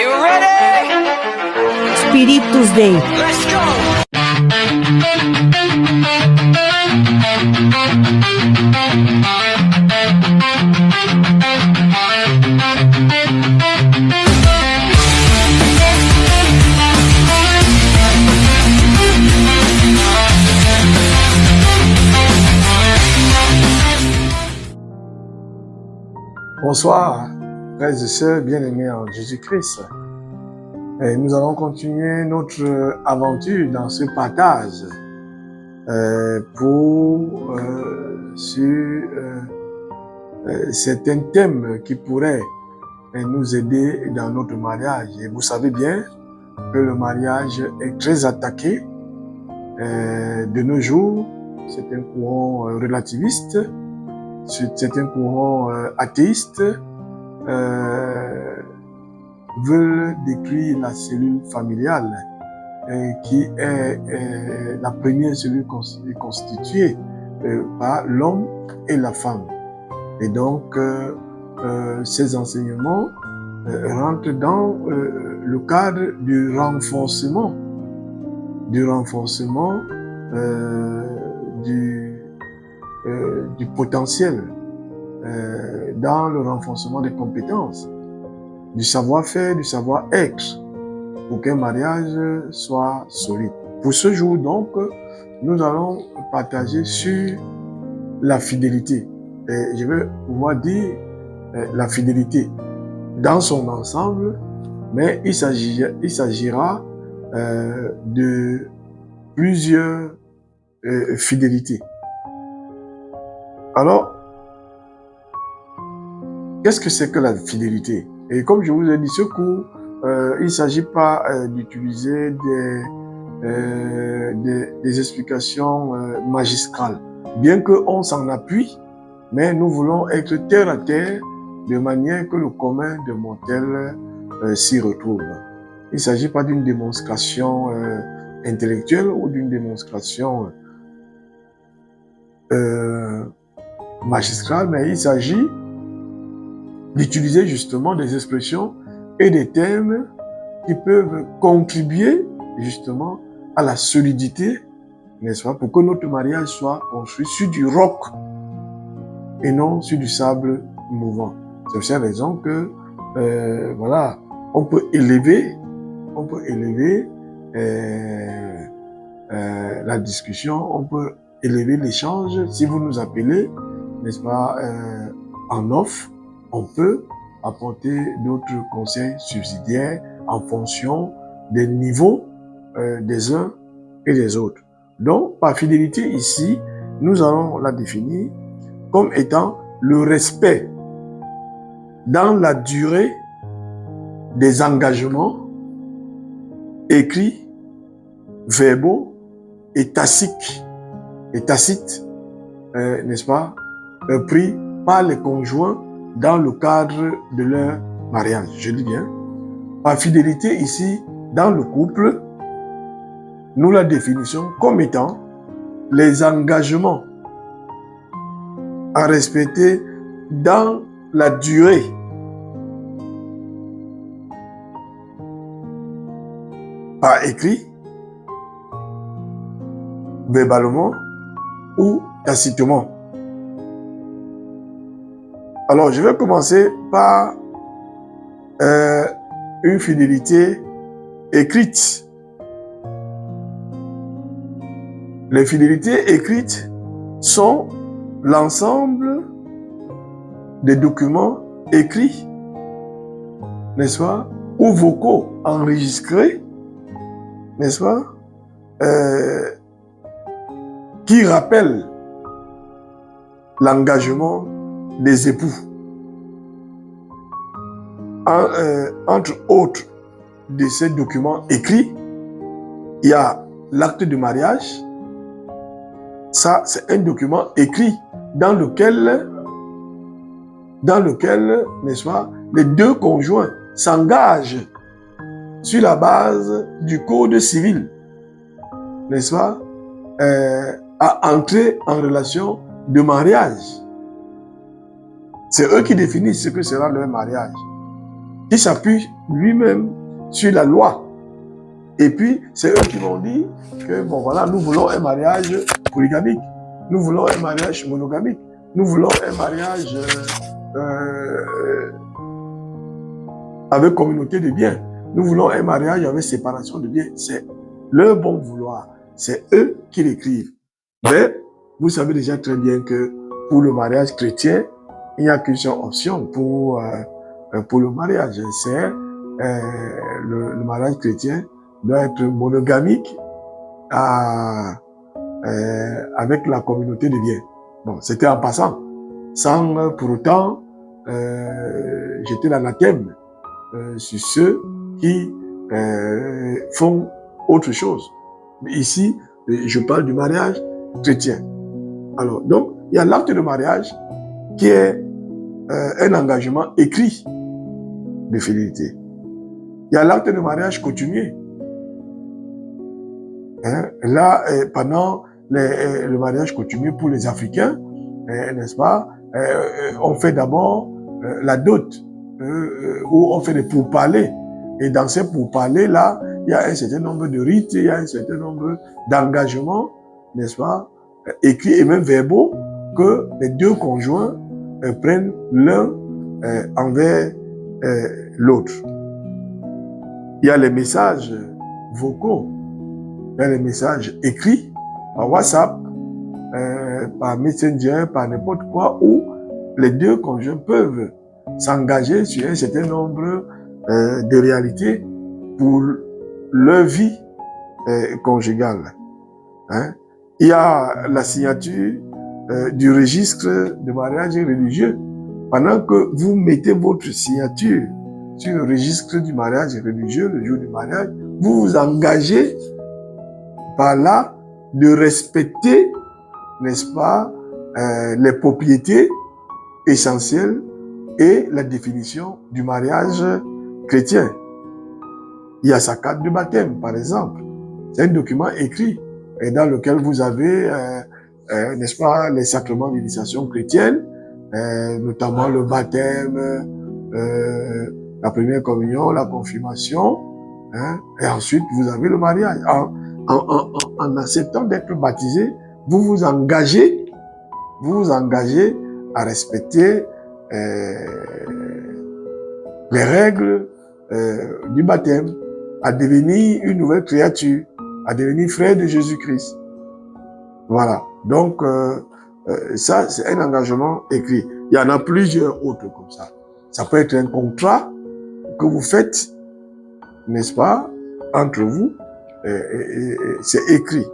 You ready? Spiritus Day. Let's go! Bonsoir, frères et sœurs bien-aimés en Jésus-Christ. Et nous allons continuer notre aventure dans ce partage sur certains thèmes qui pourraient nous aider dans notre mariage. Et vous savez bien que le mariage est très attaqué de nos jours. C'est un courant relativiste. Certains courants athéistes veulent détruire la cellule familiale qui est la première cellule constituée par l'homme et la femme. Et donc, ces enseignements rentrent dans le cadre du renforcement du potentiel, dans le renforcement des compétences, du savoir-faire, du savoir-être, pour qu'un mariage soit solide. Pour ce jour, donc, nous allons partager sur la fidélité. Et je vais pouvoir dire la fidélité dans son ensemble, mais il s'agira de plusieurs fidélités. Alors, qu'est-ce que c'est que la fidélité? Et comme je vous ai dit ce cours, il ne s'agit pas d'utiliser des explications magistrales, bien qu'on s'en appuie, mais nous voulons être terre à terre de manière que le commun des mortels s'y retrouve. Il ne s'agit pas d'une démonstration intellectuelle ou d'une démonstration magistrale, mais il s'agit d'utiliser justement des expressions et des termes qui peuvent contribuer justement à la solidité, n'est-ce pas, pour que notre mariage soit construit sur du roc et non sur du sable mouvant. C'est pour cette raison que voilà, on peut élever la discussion, on peut élever l'échange. Si vous nous appelez, n'est-ce pas, en off, on peut apporter d'autres conseils subsidiaires en fonction des niveaux des uns et des autres. Donc, par fidélité ici, nous allons la définir comme étant le respect dans la durée des engagements écrits, verbaux et tacites, n'est-ce pas, pris par les conjoints dans le cadre de leur mariage. Je dis bien, par fidélité ici, dans le couple, nous la définissons comme étant les engagements à respecter dans la durée par écrit, verbalement ou tacitement. Alors, je vais commencer par une fidélité écrite. Les fidélités écrites sont l'ensemble des documents écrits, n'est-ce pas, ou vocaux enregistrés, n'est-ce pas, qui rappellent l'engagement des époux. Entre autres de ces documents écrits, il y a l'acte de mariage. Ça, c'est un document écrit dans lequel, n'est-ce pas, les deux conjoints s'engagent sur la base du code civil, n'est-ce pas, à entrer en relation de mariage. C'est eux qui définissent ce que sera leur mariage. qui s'appuie lui-même sur la loi. Et puis, c'est eux qui m'ont dit que, bon voilà, nous voulons un mariage polygamique, nous voulons un mariage monogamique, nous voulons un mariage avec communauté de biens, nous voulons un mariage avec séparation de biens. C'est leur bon vouloir, c'est eux qui l'écrivent. Mais vous savez déjà très bien que pour le mariage chrétien, il n'y a qu'une seule option pour le mariage, c'est le mariage chrétien doit être monogamique avec la communauté de biens. Bon, c'était en passant, sans pour autant jeter l'anathème sur ceux qui font autre chose. Mais ici, je parle du mariage chrétien. Alors, donc, il y a l'acte de mariage qui est un engagement écrit de fidélité. Il y a l'acte de mariage coutumier. Là, pendant le mariage coutumier pour les Africains, n'est-ce pas, on fait d'abord la dot, où on fait des pourparlers. Et dans ces pourparlers-là, il y a un certain nombre de rites, il y a un certain nombre d'engagements, n'est-ce pas, écrits et même verbaux, que les deux conjoints prennent l'un envers l'autre. Il y a les messages vocaux, il y a les messages écrits par WhatsApp, par Messenger, par n'importe quoi, où les deux conjoints peuvent s'engager sur un certain nombre de réalités pour leur vie conjugale. Hein? Il y a la signature du registre de mariage religieux. Pendant que vous mettez votre signature sur le registre du mariage religieux, le jour du mariage, vous vous engagez par là de respecter, n'est-ce pas, les propriétés essentielles et la définition du mariage chrétien. Il y a sa carte de baptême, par exemple. C'est un document écrit et dans lequel vous avez, n'est-ce pas, les sacrements d'initiation chrétienne, notamment le baptême, la première communion, la confirmation, hein, et ensuite vous avez le mariage. En acceptant d'être baptisé, vous vous engagez à respecter les règles du baptême, à devenir une nouvelle créature, à devenir frère de Jésus-Christ. Voilà. Donc, ça, c'est un engagement écrit. Il y en a plusieurs autres comme ça. Ça peut être un contrat que vous faites, n'est-ce pas, entre vous, c'est écrit.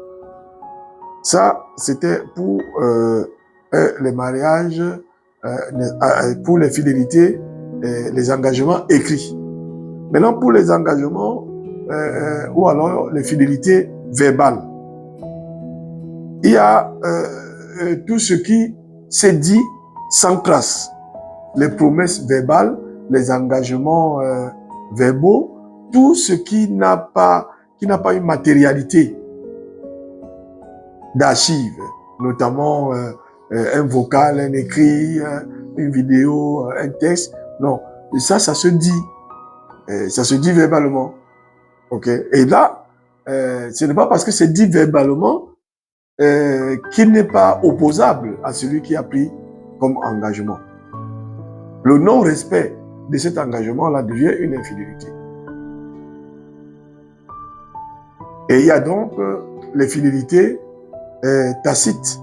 Ça, c'était pour les mariages, pour les fidélités, les engagements écrits. Maintenant, pour les engagements, ou alors les fidélités verbales, il y a tout ce qui s'est dit sans trace. Les promesses verbales, les engagements verbaux, tout ce qui n'a pas une matérialité d'archives, notamment un vocal, un écrit, une vidéo, un texte. Non, ça se dit. Ça se dit verbalement. Ok. Et là, ce n'est pas parce que c'est dit verbalement qu'il n'est pas opposable à celui qui a pris comme engagement. Le non-respect de cet engagement-là devient une infidélité. Et il y a donc les fidélités tacites.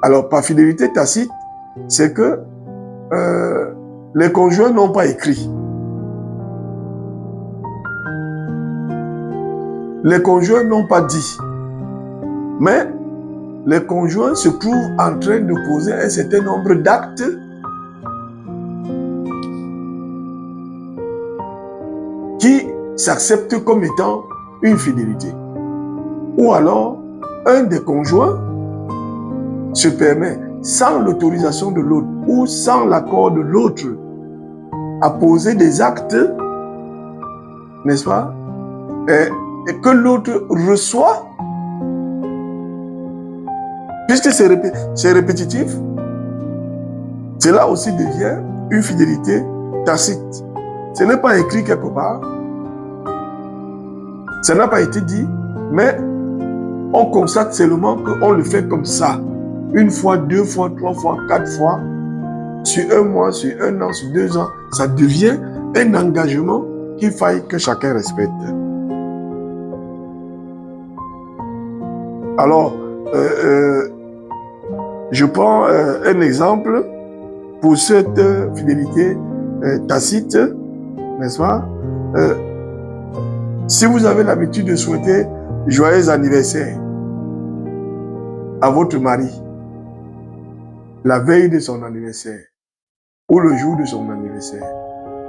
Alors, par fidélité tacite, c'est que les conjoints n'ont pas écrit. Les conjoints n'ont pas dit. Mais les conjoints se trouvent en train de poser un certain nombre d'actes qui s'acceptent comme étant une fidélité. Ou alors, un des conjoints se permet, sans l'autorisation de l'autre ou sans l'accord de l'autre, à poser des actes, n'est-ce pas, et que l'autre reçoit, puisque c'est répétitif, cela aussi devient une fidélité tacite. Ce n'est pas écrit quelque part. Ça n'a pas été dit, mais on constate seulement qu'on le fait comme ça. Une fois, 2 fois, 3 fois, 4 fois, sur 1 mois, sur 1 an, sur 2 ans. Ça devient un engagement qu'il faille que chacun respecte. Alors, je prends un exemple pour cette fidélité tacite, n'est-ce pas? Si vous avez l'habitude de souhaiter joyeux anniversaire à votre mari, la veille de son anniversaire ou le jour de son anniversaire,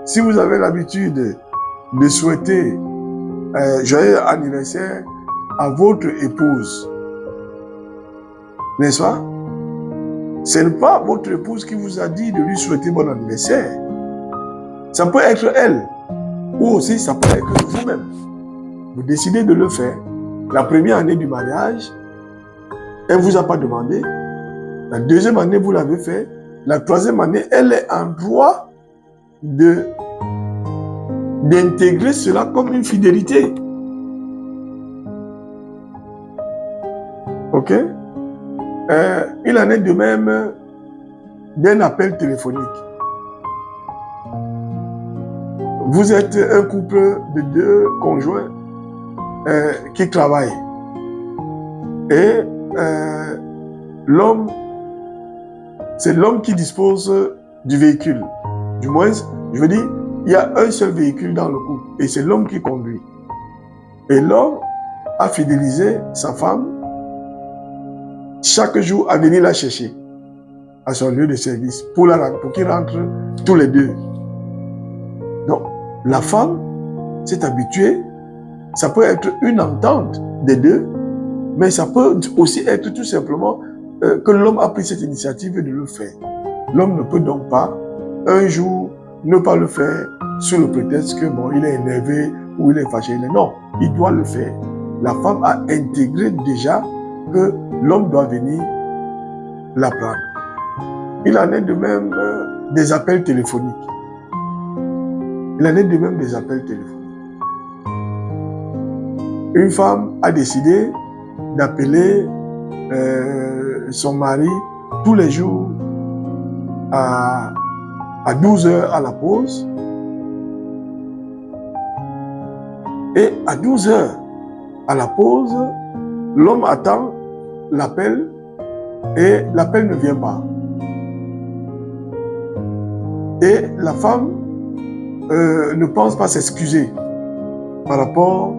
si vous avez l'habitude de souhaiter joyeux anniversaire à votre épouse, n'est-ce pas? Ce n'est pas votre épouse qui vous a dit de lui souhaiter bon anniversaire. Ça peut être elle, ou aussi ça peut être vous-même. Vous décidez de le faire. La première année du mariage, elle ne vous a pas demandé. La deuxième année, vous l'avez fait. La troisième année, elle est en droit d'intégrer cela comme une fidélité. Ok? Il en est de même d'un appel téléphonique. Vous êtes un couple de 2 conjoints qui travaillent. Et l'homme, c'est l'homme qui dispose du véhicule. Du moins, je veux dire, il y a un seul véhicule dans le couple et c'est l'homme qui conduit. Et l'homme a fidélisé sa femme chaque jour à venir la chercher à son lieu de service pour qu'ils rentrent tous les 2. Donc, la femme s'est habituée, ça peut être une entente des 2, mais ça peut aussi être tout simplement que l'homme a pris cette initiative de le faire. L'homme ne peut donc pas, un jour, ne pas le faire sous le prétexte que, bon, il est énervé ou il est fâché. Non, il doit le faire. La femme a intégré déjà que l'homme doit venir la prendre. Il en est de même des appels téléphoniques. Il en est de même des appels téléphoniques. Une femme a décidé d'appeler son mari tous les jours à 12 heures à la pause. Et à 12 heures à la pause, l'homme attend l'appel et l'appel ne vient pas. Et la femme ne pense pas s'excuser par rapport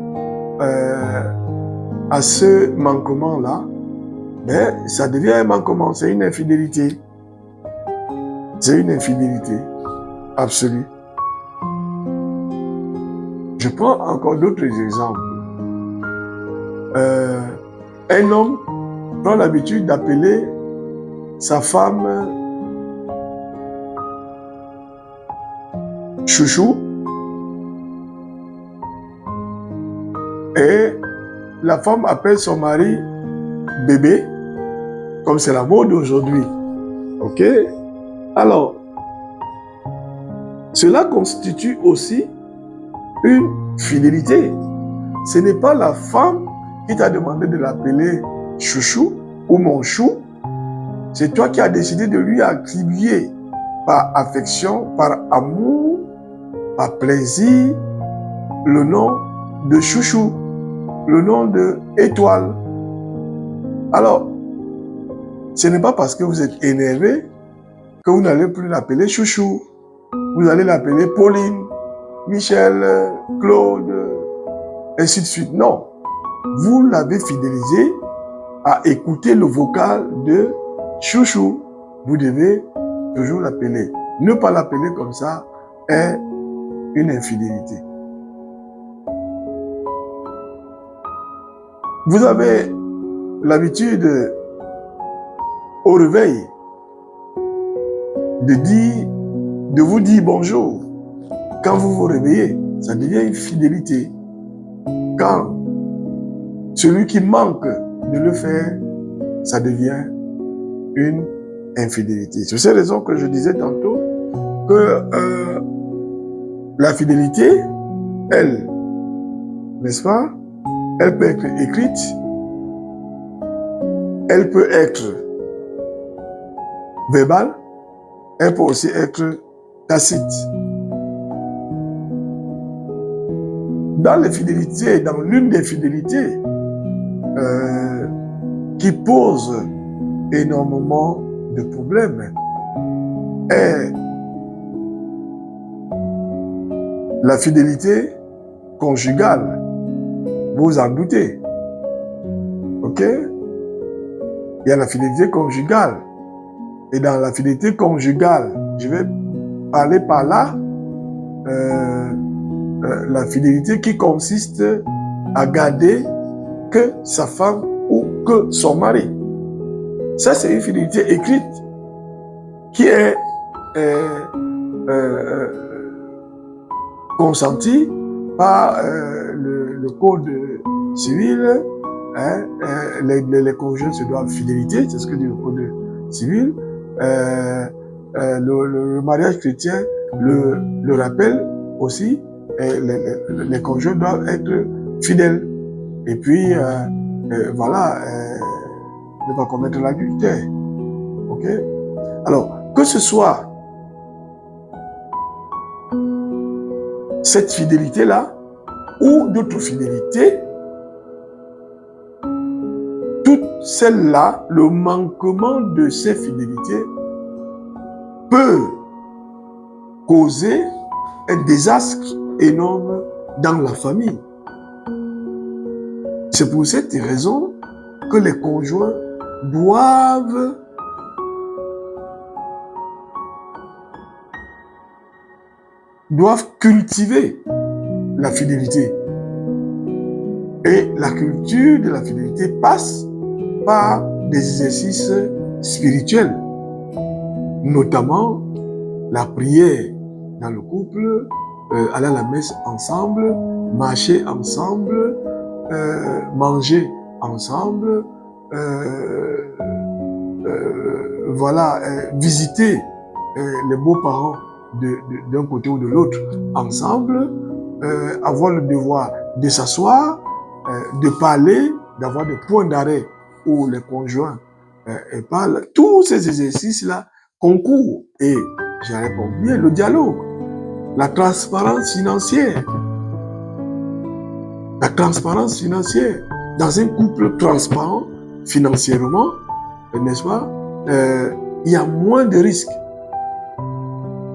à ce manquement-là, mais ça devient un manquement, c'est une infidélité. C'est une infidélité absolue. Je prends encore d'autres exemples. Un homme prend l'habitude d'appeler sa femme chouchou et la femme appelle son mari bébé, comme c'est la mode aujourd'hui. Ok? Alors, cela constitue aussi une fidélité. Ce n'est pas la femme qui t'a demandé de l'appeler chouchou ou mon chou. C'est toi qui as décidé de lui attribuer par affection, par amour, par plaisir, le nom de chouchou, le nom de étoile. Alors, ce n'est pas parce que vous êtes énervé que vous n'allez plus l'appeler chouchou. Vous allez l'appeler Pauline, Michel, Claude, ainsi de suite. Non. Vous l'avez fidélisé à écouter le vocal de chouchou. Vous devez toujours l'appeler. Ne pas l'appeler comme ça est une infidélité. Vous avez l'habitude au réveil de vous dire bonjour. Quand vous vous réveillez, ça devient une fidélité. Quand celui qui manque de le faire, ça devient une infidélité. C'est pour ces raisons que je disais tantôt que La fidélité, elle, n'est-ce pas, elle peut être écrite, elle peut être verbale, elle peut aussi être tacite. Dans les fidélités, dans l'une des fidélités qui pose énormément de problèmes est la fidélité conjugale. Vous en doutez. Ok? Il y a la fidélité conjugale. Et dans la fidélité conjugale, je vais parler par là la fidélité qui consiste à garder que sa femme ou que son mari. Ça, c'est une fidélité écrite qui est consentie par le code civil. Hein, les conjoints se doivent fidélité, c'est ce que dit le code civil. Le mariage chrétien le rappelle aussi. Les conjoints doivent être fidèles. Et puis, voilà, ne pas commettre l'adultère. Ok? Alors, que ce soit cette fidélité-là ou d'autres fidélités, toutes celles-là, le manquement de ces fidélités peut causer un désastre énorme dans la famille. C'est pour cette raison que les conjoints doivent cultiver la fidélité. Et la culture de la fidélité passe par des exercices spirituels, notamment la prière dans le couple, aller à la messe ensemble, marcher ensemble, manger ensemble, voilà, visiter les beaux-parents d'un côté ou de l'autre ensemble, avoir le devoir de s'asseoir, de parler, d'avoir des points d'arrêt où les conjoints parlent. Tous ces exercices-là concourent, et j'y réponds bien, le dialogue, la transparence financière. La transparence financière. Dans un couple transparent financièrement, n'est-ce pas, il y a moins de risques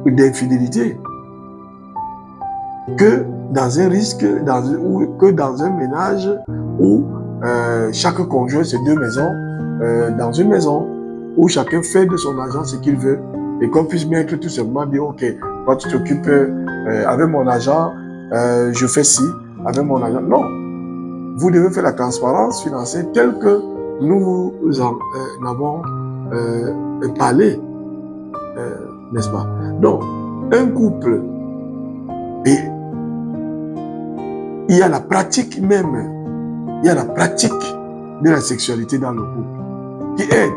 d'infidélité que dans un risque, que dans un ménage où chaque conjoint c'est deux maisons, dans une maison où chacun fait de son argent ce qu'il veut, et qu'on puisse mettre tout simplement dire ok, toi tu t'occupes avec mon argent, je fais ci, avec mon argent. Non, vous devez faire la transparence financière telle que nous en avons parlé, n'est-ce pas? Donc, un couple, et il y a la pratique même, il y a la pratique de la sexualité dans le couple qui aide.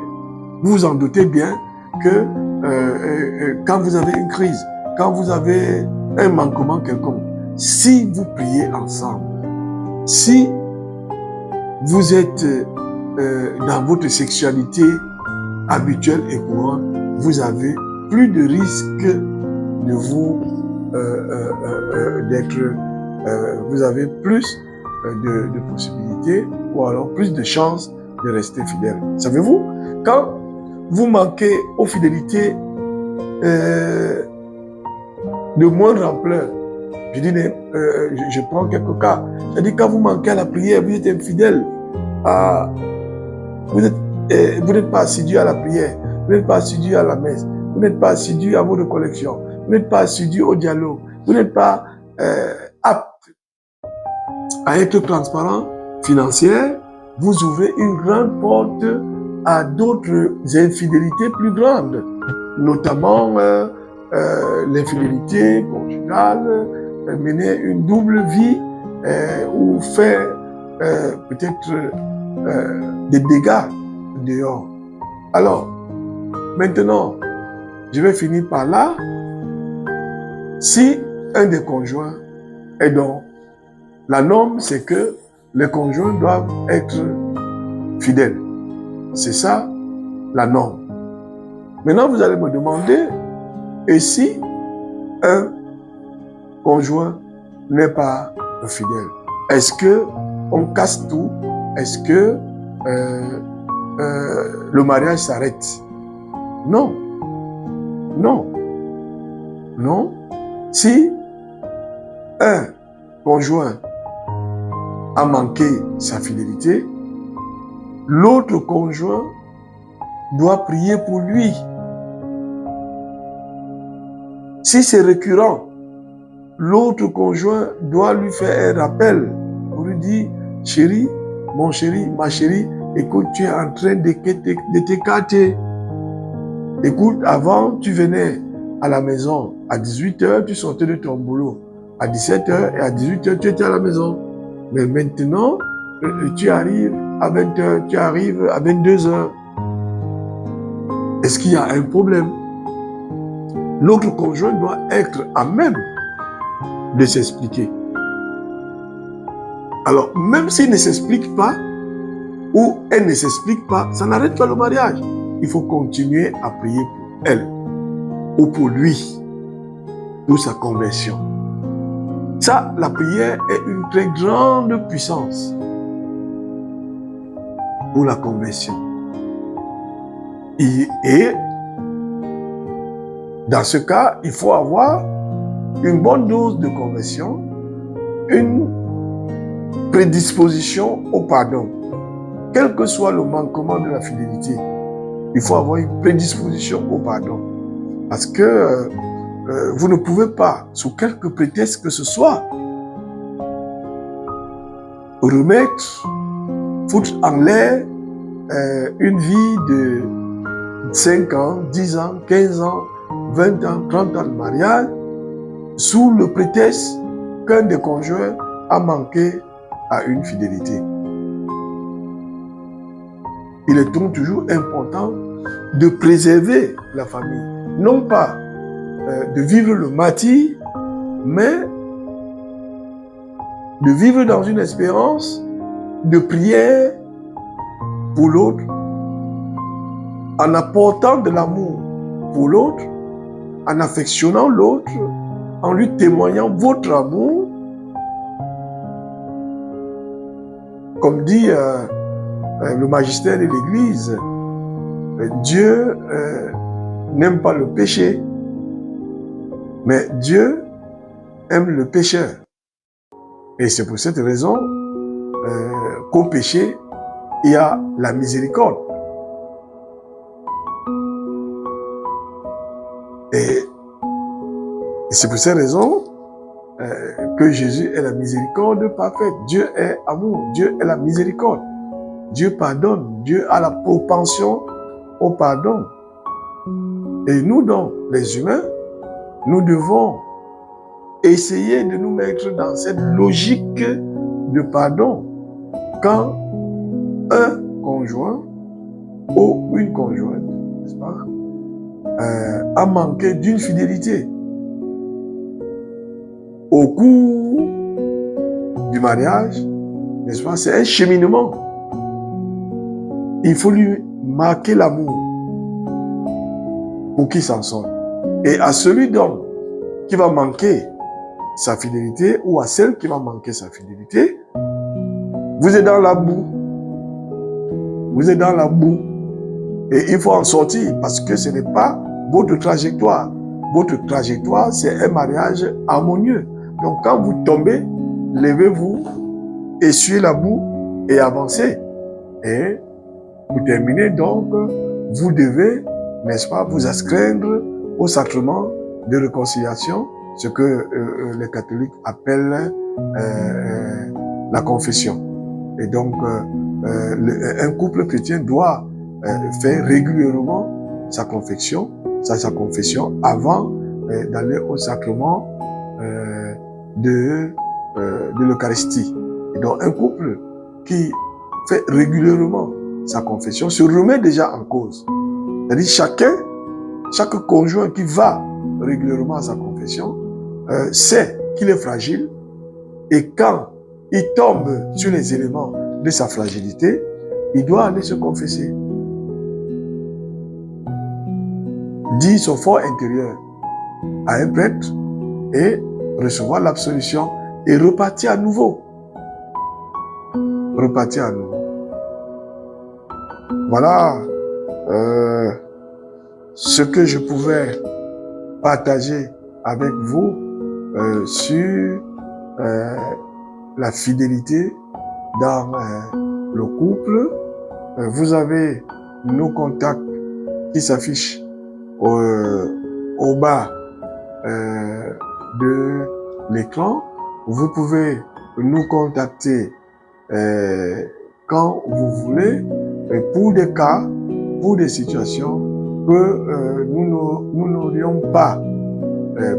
Vous vous en doutez bien que quand vous avez une crise, quand vous avez un manquement quelconque, si vous priez ensemble, si vous êtes dans votre sexualité habituelle et courante, vous avez plus de risque de vous vous avez plus de possibilités ou alors plus de chances de rester fidèle. Savez-vous, quand vous manquez aux fidélités de moindre ampleur, je dis, je prends quelques cas, c'est-à-dire quand vous manquez à la prière, vous êtes infidèle, vous n'êtes pas assidu à la prière, vous n'êtes pas assidu à la messe, vous n'êtes pas assidu à vos recollections, vous n'êtes pas assidu au dialogue, vous n'êtes pas apte à être transparent financier, vous ouvrez une grande porte à d'autres infidélités plus grandes, notamment l'infidélité conjugale, mener une double vie ou faire peut-être des dégâts dehors. Alors, maintenant, je vais finir par là. Si un des conjoints est donc, la norme, c'est que les conjoints doivent être fidèles. C'est ça, la norme. Maintenant, vous allez me demander, et si un conjoint n'est pas fidèle, est-ce que on casse tout? Est-ce que le mariage s'arrête? Non. Non. Non. Si un conjoint a manqué sa fidélité, l'autre conjoint doit prier pour lui. Si c'est récurrent, l'autre conjoint doit lui faire un rappel pour lui dire, chérie, mon chéri, ma chérie, écoute, tu es en train de t'écarter. Écoute, avant, tu venais à la maison à 18h, tu sortais de ton boulot à 17h et à 18h, tu étais à la maison. Mais maintenant, tu arrives à 20h, tu arrives à 22h. Est-ce qu'il y a un problème? L'autre conjoint doit être à même de s'expliquer. Alors, même s'il ne s'explique pas, ou elle ne s'explique pas, ça n'arrête pas le mariage. Il faut continuer à prier pour elle, ou pour lui, pour sa conversion. Ça, la prière est une très grande puissance pour la conversion. Et dans ce cas, il faut avoir une bonne dose de conversion, une prédisposition au pardon. Quel que soit le manquement de la fidélité, il faut avoir une prédisposition au pardon. Parce que vous ne pouvez pas, sous quelque prétexte que ce soit, remettre, foutre en l'air une vie de 5 ans, 10 ans, 15 ans, 20 ans, 30 ans de mariage, sous le prétexte qu'un des conjoints a manqué à une fidélité. Il est donc toujours important de préserver la famille. Non pas de vivre le martyre, mais de vivre dans une espérance de prière pour l'autre, en apportant de l'amour pour l'autre, en affectionnant l'autre, en lui témoignant votre amour. Comme dit le magistère de l'Église, Dieu n'aime pas le péché, mais Dieu aime le pécheur. Et c'est pour cette raison qu'au péché, il y a la miséricorde. Et c'est pour cette raison que Jésus est la miséricorde parfaite. Dieu est amour, Dieu est la miséricorde. Dieu pardonne, Dieu a la propension au pardon. Et nous donc, les humains, nous devons essayer de nous mettre dans cette logique de pardon. Quand un conjoint ou une conjointe, n'est-ce pas, a manqué d'une fidélité au cours du mariage, n'est-ce pas, c'est un cheminement. Il faut lui marquer l'amour pour qu'il s'en sorte. Et à celui donc qui va manquer sa fidélité ou à celle qui va manquer sa fidélité, vous êtes dans la boue. Vous êtes dans la boue. Et il faut en sortir parce que ce n'est pas votre trajectoire. Votre trajectoire, c'est un mariage harmonieux. Donc quand vous tombez, levez-vous, essuyez la boue et avancez. Et pour terminer, donc, vous devez, n'est-ce pas, vous astreindre au sacrement de réconciliation, ce que les catholiques appellent la confession. Et donc, un couple chrétien doit faire régulièrement sa confession avant d'aller au sacrement de l'Eucharistie. Et donc, un couple qui fait régulièrement sa confession se remet déjà en cause. C'est-à-dire chaque conjoint qui va régulièrement à sa confession sait qu'il est fragile et quand il tombe sur les éléments de sa fragilité, il doit aller se confesser. Dire son fort intérieur à un prêtre et recevoir l'absolution et repartir à nouveau. Repartir à nouveau. Voilà ce que je pouvais partager avec vous sur la fidélité dans le couple. Vous avez nos contacts qui s'affichent au bas de l'écran. Vous pouvez nous contacter quand vous voulez pour des cas, pour des situations que nous n'aurions pas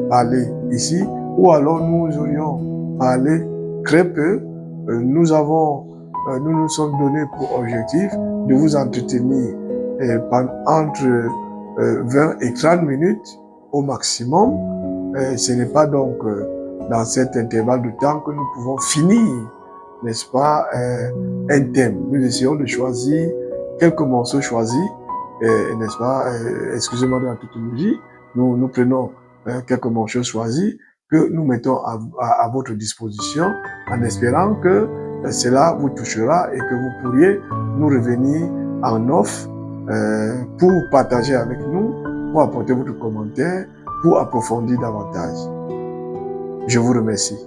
parlé ici ou alors nous aurions parlé très peu. Nous nous sommes donnés pour objectif de vous entretenir entre 20 et 30 minutes au maximum. Ce n'est pas donc dans cet intervalle de temps que nous pouvons finir, n'est-ce pas, un thème. Nous essayons de choisir quelques morceaux choisis, n'est-ce pas, excusez-moi de la tautologie, nous prenons quelques morceaux choisis que nous mettons à votre disposition en espérant que cela vous touchera et que vous pourriez nous revenir en off pour partager avec nous, pour apporter votre commentaire, pour approfondir davantage. Je vous remercie.